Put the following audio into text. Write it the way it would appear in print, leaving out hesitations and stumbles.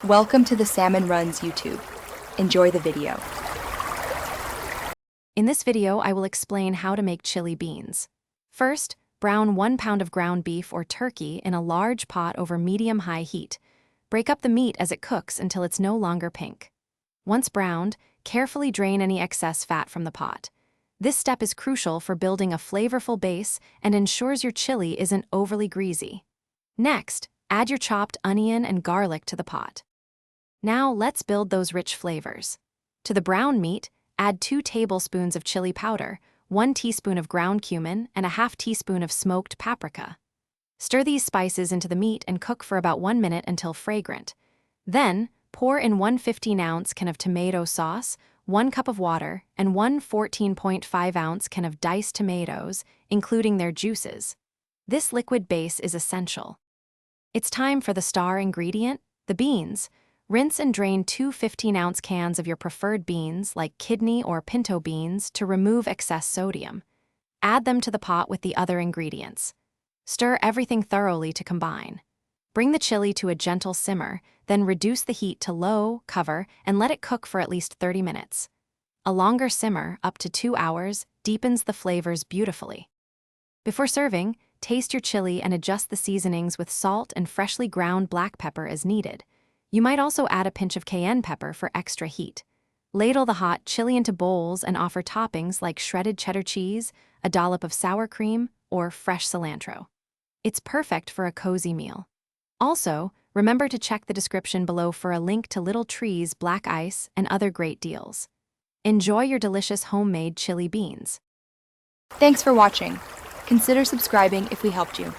Welcome to the Salmon Runs YouTube. Enjoy the video. In this video, I will explain how to make chili beans. First, brown 1 pound of ground beef or turkey in a large pot over medium-high heat. Break up the meat as it cooks until it's no longer pink. Once browned, carefully drain any excess fat from the pot. This step is crucial for building a flavorful base and ensures your chili isn't overly greasy. Next, add your chopped onion and garlic to the pot. Now let's build those rich flavors. To the brown meat, add 2 tablespoons of chili powder, 1 teaspoon of ground cumin, and a half teaspoon of smoked paprika. Stir these spices into the meat and cook for about 1 minute until fragrant. Then, pour in 1 15-ounce can of tomato sauce, 1 cup of water, and 1 14.5-ounce can of diced tomatoes, including their juices. This liquid base is essential. It's time for the star ingredient, the beans. Rinse and drain 2 15-ounce cans of your preferred beans, like kidney or pinto beans, to remove excess sodium. Add them to the pot with the other ingredients. Stir everything thoroughly to combine. Bring the chili to a gentle simmer, then reduce the heat to low, cover, and let it cook for at least 30 minutes. A longer simmer, up to 2 hours, deepens the flavors beautifully. Before serving, taste your chili and adjust the seasonings with salt and freshly ground black pepper as needed. You might also add a pinch of cayenne pepper for extra heat. Ladle the hot chili into bowls and offer toppings like shredded cheddar cheese, a dollop of sour cream, or fresh cilantro. It's perfect for a cozy meal. Also, remember to check the description below for a link to Little Tree's black ice and other great deals. Enjoy your delicious homemade chili beans. Thanks for watching. Consider subscribing if we helped you.